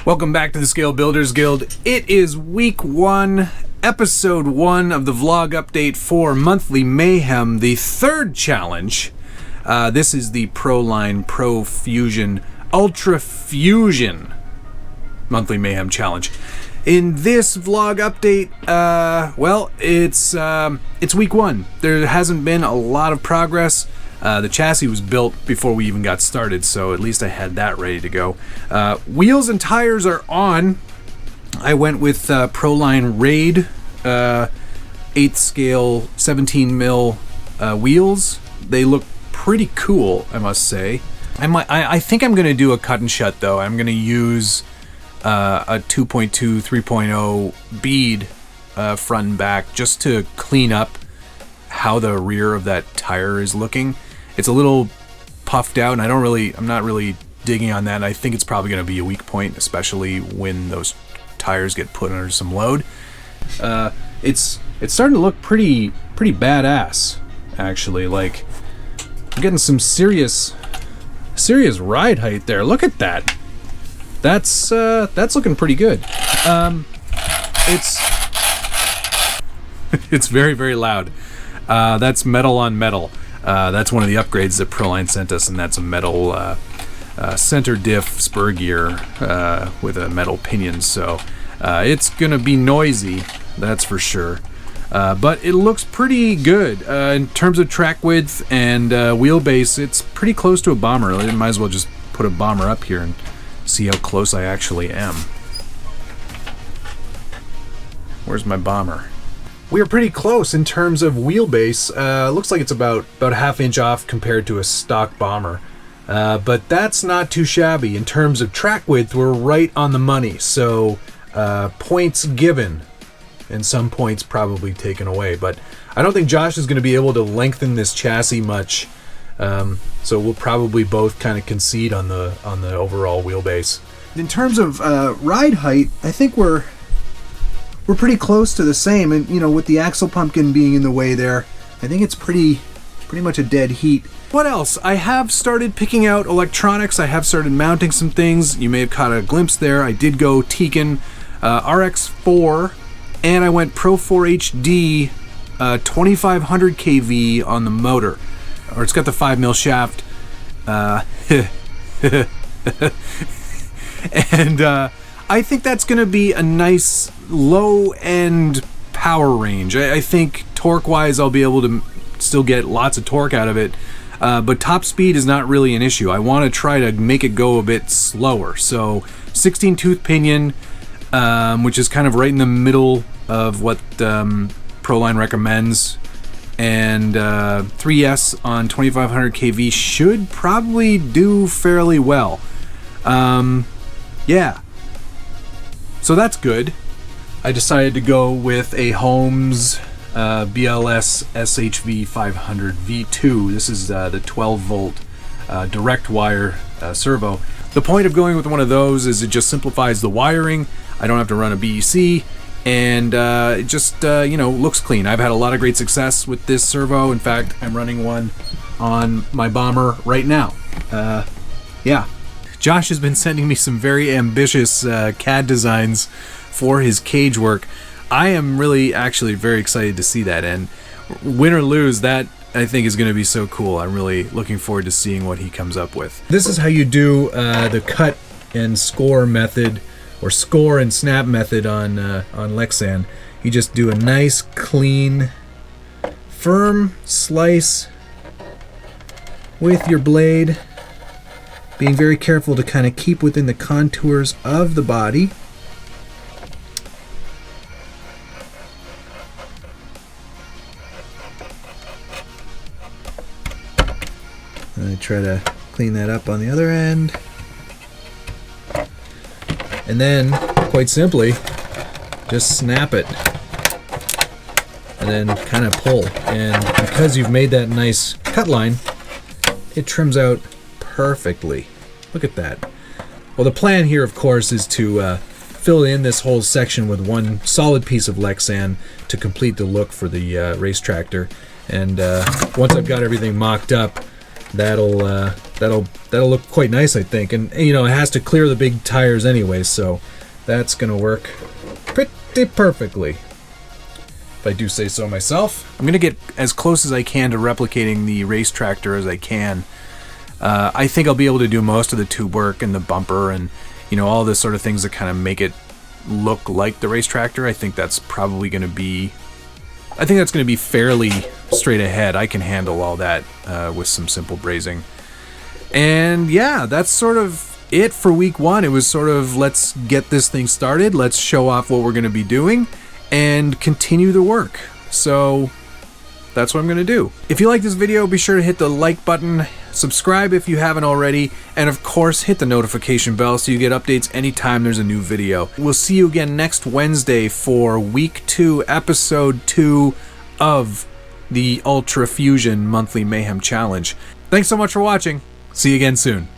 Welcome back to the Scale Builders Guild. It is week 1, episode 1 of the vlog update for monthly Mayhem, the third challenge. This is the Pro-Line Pro-Fusion Ultra4usion monthly Mayhem challenge. In this vlog update, well, it's week 1. There hasn't been a lot of progress. The chassis was built before we even got started, so at least I had that ready to go. Wheels and tires are on. I went with Pro-Line Raid 8th scale 17 mil wheels. They look pretty cool, I must say. I think I'm going to do a cut and shut, though. I'm going to use a 2.2 3.0 bead front and back just to clean up how the rear of that tire is looking. It's a little puffed out, and I'm not really digging on that. I think it's probably going to be a weak point, especially when those tires get put under some load. It's starting to look pretty badass, actually. Like, I'm getting some serious ride height there. Look at that. That's looking pretty good. It's very loud. That's metal on metal. That's one of the upgrades that Pro-Line sent us, and that's a metal center diff spur gear with a metal pinion. So it's gonna be noisy, that's for sure. But it looks pretty good in terms of track width and wheelbase. It's pretty close to a bomber. I might as well just put a bomber up here and see how close I actually am. Where's my bomber? We are pretty close in terms of wheelbase. Looks like it's about a half inch off compared to a stock bomber. But that's not too shabby. In terms of track width, we're right on the money. So points given, and some points probably taken away. But I don't think Josh is going to be able to lengthen this chassis much. So we'll probably both kind of concede on the overall wheelbase. In terms of ride height, I think we're pretty close to the same, and you know, with the axle pumpkin being in the way there, I think it's pretty much a dead heat. What else? I have started picking out electronics. I have started mounting some things. You may have caught a glimpse there. I did go Tekin RX4, and I went Pro-4HD 2500 kV on the motor, or it's got the 5mm shaft. And I think that's going to be a nice low-end power range. I think torque-wise I'll be able to still get lots of torque out of it, but top speed is not really an issue. I want to try to make it go a bit slower. So 16-tooth pinion, which is kind of right in the middle of what Pro-Line recommends, and 3S on 2500 kV should probably do fairly well. Yeah. So that's good. I decided to go with a Holmes BLS SHV 500 V2. This is the 12 volt direct wire servo. The point of going with one of those is it just simplifies the wiring. I don't have to run a BEC, and it just looks clean. I've had a lot of great success with this servo. In fact, I'm running one on my bomber right now. Yeah. Josh has been sending me some very ambitious CAD designs for his cage work. I am really actually very excited to see that, and win or lose, that I think is going to be so cool. I'm really looking forward to seeing what he comes up with. This is how you do the cut and score method, or score and snap method on Lexan. You just do a nice, clean, firm slice with your blade, being very careful to kind of keep within the contours of the body. I try to clean that up on the other end. And then, quite simply, just snap it. And then kind of pull. And because you've made that nice cut line, it trims out perfectly. Look at that. Well, the plan here, of course, is to fill in this whole section with one solid piece of Lexan to complete the look for the race tractor. And once I've got everything mocked up, that'll that'll look quite nice, I think. And you know, it has to clear the big tires anyway, so that's gonna work pretty perfectly, if I do say so myself. I'm gonna get as close as I can to replicating the race tractor as I can. I think I'll be able to do most of the tube work and the bumper and, you know, all the sort of things that kind of make it look like the race tractor. I think that's probably going to be, fairly straight ahead. I can handle all that with some simple brazing. And yeah, that's sort of it for week one. It was sort of, let's get this thing started. Let's show off what we're going to be doing and continue the work. So that's what I'm going to do. If you like this video, be sure to hit the like button, subscribe if you haven't already, and of course hit the notification bell so you get updates anytime there's a new video. We'll see you again next Wednesday for week 2, episode 2 of the Ultra4usion monthly Mayhem challenge. Thanks so much for watching. See you again soon.